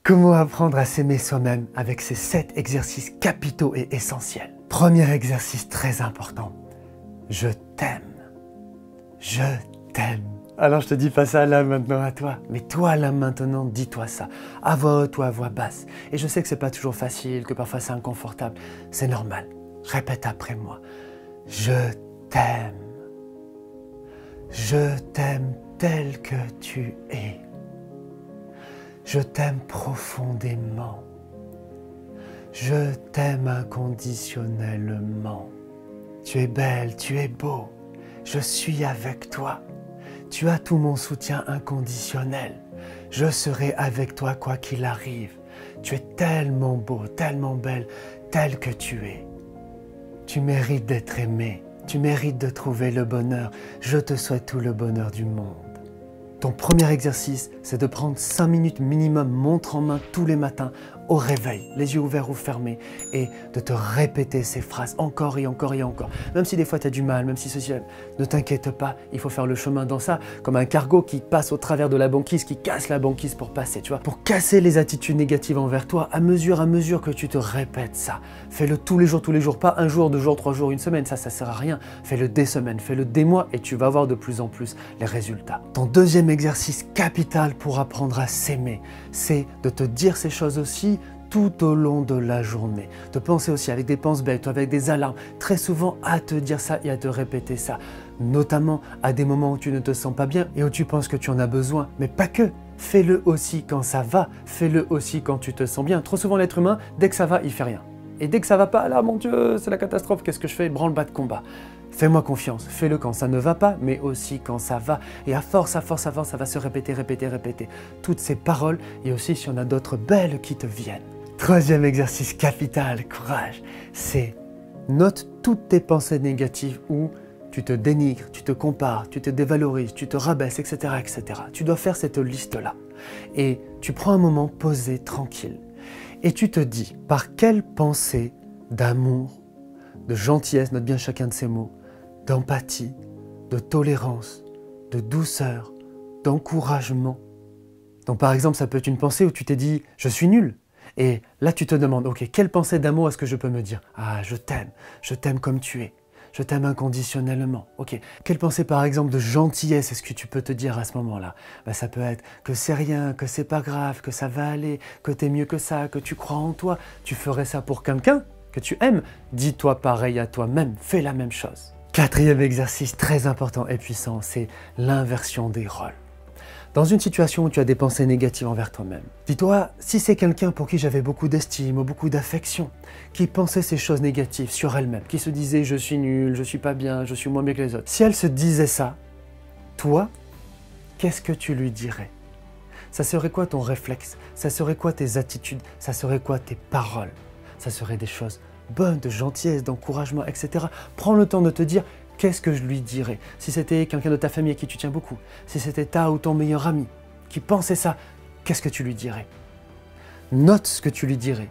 Comment apprendre à s'aimer soi-même avec ces 7 exercices capitaux et essentiels? Premier exercice très important. Je t'aime. Je t'aime. Alors je te dis pas ça là maintenant à toi, mais toi là maintenant, dis-toi ça, à voix haute ou à voix basse. Et je sais que c'est pas toujours facile, que parfois c'est inconfortable, c'est normal. Répète après moi. Je t'aime. Je t'aime tel que tu es. Je t'aime profondément. Je t'aime inconditionnellement. Tu es belle, tu es beau. Je suis avec toi. Tu as tout mon soutien inconditionnel. Je serai avec toi quoi qu'il arrive. Tu es tellement beau, tellement belle, tel que tu es. Tu mérites d'être aimé. Tu mérites de trouver le bonheur. Je te souhaite tout le bonheur du monde. Ton premier exercice, c'est de prendre 5 minutes minimum, montre en main tous les matins, au réveil, les yeux ouverts ou fermés, et de te répéter ces phrases encore et encore et encore. Même si des fois tu as du mal, même si ceci, ne t'inquiète pas, il faut faire le chemin dans ça, comme un cargo qui passe au travers de la banquise, qui casse la banquise pour passer, tu vois. Pour casser les attitudes négatives envers toi, à mesure que tu te répètes ça. Fais-le tous les jours, pas un jour, 2 jours, 3 jours, une semaine, ça sert à rien. Fais-le des semaines, fais-le des mois, et tu vas voir de plus en plus les résultats. Ton deuxième exercice capital pour apprendre à s'aimer, c'est de te dire ces choses aussi tout au long de la journée. De penser aussi avec des penses bêtes, avec des alarmes, très souvent à te dire ça et à te répéter ça. Notamment à des moments où tu ne te sens pas bien et où tu penses que tu en as besoin, mais pas que. Fais-le aussi quand ça va, fais-le aussi quand tu te sens bien. Trop souvent l'être humain, dès que ça va, il fait rien. Et dès que ça va pas, là mon Dieu, c'est la catastrophe, qu'est-ce que je fais? Branle-bas de combat. Fais-moi confiance, fais-le quand ça ne va pas, mais aussi quand ça va. Et à force, ça va se répéter. Toutes ces paroles, et aussi s'il y en a d'autres belles qui te viennent. Troisième exercice capital, courage, c'est note toutes tes pensées négatives où tu te dénigres, tu te compares, tu te dévalorises, tu te rabaisses, etc., etc. Tu dois faire cette liste-là. Et tu prends un moment posé, tranquille. Et tu te dis, par quelle pensée d'amour, de gentillesse, note bien chacun de ces mots, d'empathie, de tolérance, de douceur, d'encouragement. Donc par exemple, ça peut être une pensée où tu t'es dit « je suis nul ». Et là, tu te demandes « ok, quelle pensée d'amour est-ce que je peux me dire ?»« Ah, je t'aime comme tu es, je t'aime inconditionnellement. » Ok, quelle pensée par exemple de gentillesse est-ce que tu peux te dire à ce moment-là? Ben, ça peut être que c'est rien, que c'est pas grave, que ça va aller, que t'es mieux que ça, que tu crois en toi. Tu ferais ça pour quelqu'un que tu aimes. Dis-toi pareil à toi-même, fais la même chose. Quatrième exercice très important et puissant, c'est l'inversion des rôles. Dans une situation où tu as des pensées négatives envers toi-même, dis-toi, si c'est quelqu'un pour qui j'avais beaucoup d'estime ou beaucoup d'affection, qui pensait ces choses négatives sur elle-même, qui se disait « je suis nul, je suis pas bien, je suis moins bien que les autres », si elle se disait ça, toi, qu'est-ce que tu lui dirais? Ça serait quoi ton réflexe? Ça serait quoi tes attitudes? Ça serait quoi tes paroles? Ça serait des choses bonnes, de gentillesse, d'encouragement, etc. Prends le temps de te dire qu'est-ce que je lui dirais? Si c'était quelqu'un de ta famille à qui tu tiens beaucoup, si c'était ta ou ton meilleur ami qui pensait ça, qu'est-ce que tu lui dirais? Note ce que tu lui dirais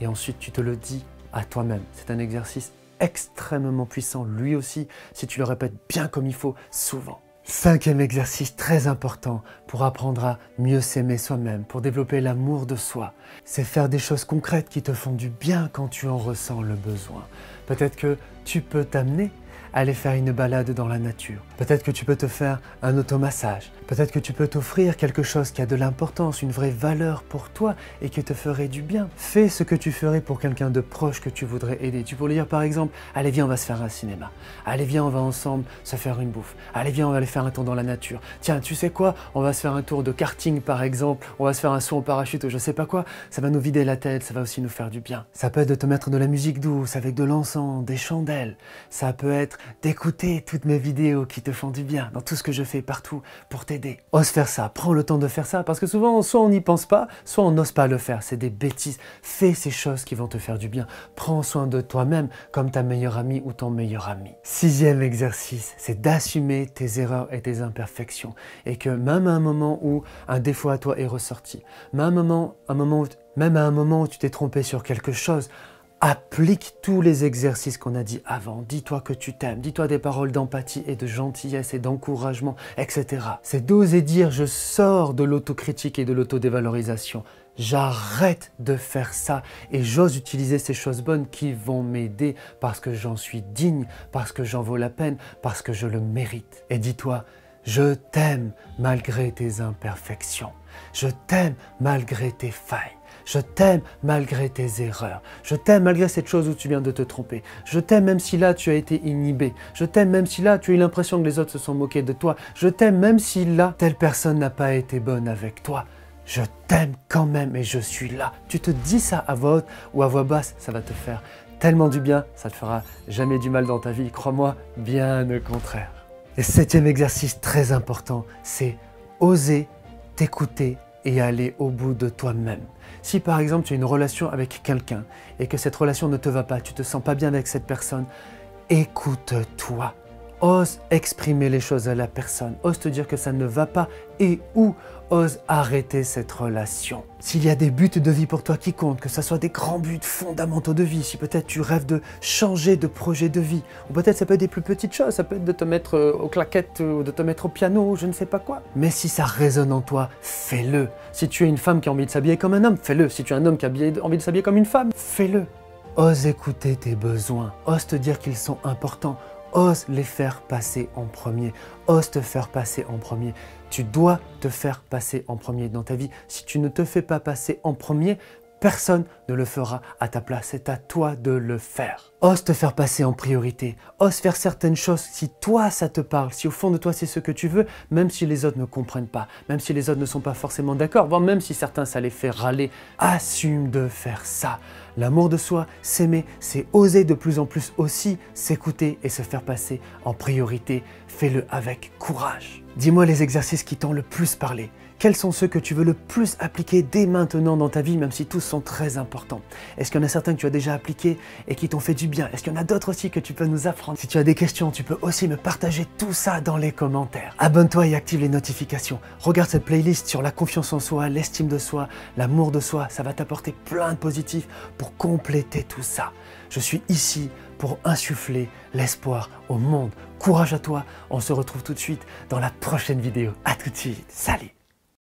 et ensuite tu te le dis à toi-même. C'est un exercice extrêmement puissant, lui aussi, si tu le répètes bien comme il faut, souvent. Cinquième exercice très important pour apprendre à mieux s'aimer soi-même, pour développer l'amour de soi, c'est faire des choses concrètes qui te font du bien quand tu en ressens le besoin. Peut-être que tu peux t'amener à aller faire une balade dans la nature. Peut-être que tu peux te faire un automassage. Peut-être que tu peux t'offrir quelque chose qui a de l'importance, une vraie valeur pour toi et qui te ferait du bien. Fais ce que tu ferais pour quelqu'un de proche que tu voudrais aider. Tu pourrais lui dire par exemple, allez viens on va se faire un cinéma. Allez viens on va ensemble se faire une bouffe. Allez viens on va aller faire un tour dans la nature. Tiens tu sais quoi, on va se faire un tour de karting par exemple. On va se faire un saut en parachute ou je sais pas quoi. Ça va nous vider la tête, ça va aussi nous faire du bien. Ça peut être de te mettre de la musique douce avec de l'encens, des chandelles. Ça peut être d'écouter toutes mes vidéos qui te font du bien dans tout ce que je fais partout pour t'aider. Ose faire ça, prends le temps de faire ça parce que souvent soit on n'y pense pas, soit on n'ose pas le faire, c'est des bêtises. Fais ces choses qui vont te faire du bien. Prends soin de toi-même comme ta meilleure amie ou ton meilleur ami. Sixième exercice, c'est d'assumer tes erreurs et tes imperfections et que même à un moment où un défaut à toi est ressorti, même à un moment où tu t'es trompé sur quelque chose, applique tous les exercices qu'on a dit avant. Dis-toi que tu t'aimes, dis-toi des paroles d'empathie et de gentillesse et d'encouragement, etc. C'est d'oser dire je sors de l'autocritique et de l'autodévalorisation. J'arrête de faire ça et j'ose utiliser ces choses bonnes qui vont m'aider parce que j'en suis digne, parce que j'en vaux la peine, parce que je le mérite. Et dis-toi, je t'aime malgré tes imperfections. Je t'aime malgré tes failles. Je t'aime malgré tes erreurs. Je t'aime malgré cette chose où tu viens de te tromper. Je t'aime même si là tu as été inhibé. Je t'aime même si là tu as eu l'impression que les autres se sont moqués de toi. Je t'aime même si là telle personne n'a pas été bonne avec toi. Je t'aime quand même et je suis là. Tu te dis ça à voix haute ou à voix basse, ça va te faire tellement du bien, ça ne te fera jamais du mal dans ta vie. Crois-moi, bien au contraire. Et 7e exercice très important, c'est oser t'écouter et aller au bout de toi-même. Si par exemple tu as une relation avec quelqu'un et que cette relation ne te va pas, tu ne te sens pas bien avec cette personne, écoute-toi. Ose exprimer les choses à la personne, ose te dire que ça ne va pas et ou ose arrêter cette relation. S'il y a des buts de vie pour toi qui comptent, que ce soit des grands buts fondamentaux de vie, si peut-être tu rêves de changer de projet de vie, ou peut-être ça peut être des plus petites choses, ça peut être de te mettre aux claquettes ou de te mettre au piano ou je ne sais pas quoi. Mais si ça résonne en toi, fais-le. Si tu es une femme qui a envie de s'habiller comme un homme, fais-le. Si tu es un homme qui a envie de s'habiller comme une femme, fais-le. Ose écouter tes besoins, ose te dire qu'ils sont importants. Ose les faire passer en premier. Ose te faire passer en premier. Tu dois te faire passer en premier dans ta vie. Si tu ne te fais pas passer en premier, personne ne le fera à ta place. C'est à toi de le faire. Ose te faire passer en priorité. Ose faire certaines choses si toi ça te parle, si au fond de toi c'est ce que tu veux, même si les autres ne comprennent pas, même si les autres ne sont pas forcément d'accord, voire même si certains ça les fait râler. Assume de faire ça. L'amour de soi, s'aimer, c'est oser de plus en plus aussi s'écouter et se faire passer en priorité. Fais-le avec courage. Dis-moi les exercices qui t'ont le plus parlé. Quels sont ceux que tu veux le plus appliquer dès maintenant dans ta vie, même si tous sont très importants? Est-ce qu'il y en a certains que tu as déjà appliqués et qui t'ont fait du bien? Est-ce qu'il y en a d'autres aussi que tu peux nous apprendre? Si tu as des questions, tu peux aussi me partager tout ça dans les commentaires. Abonne-toi et active les notifications. Regarde cette playlist sur la confiance en soi, l'estime de soi, l'amour de soi. Ça va t'apporter plein de positifs pour compléter tout ça. Je suis ici pour insuffler l'espoir au monde. Courage à toi. On se retrouve tout de suite dans la prochaine vidéo. À tout de suite. Salut!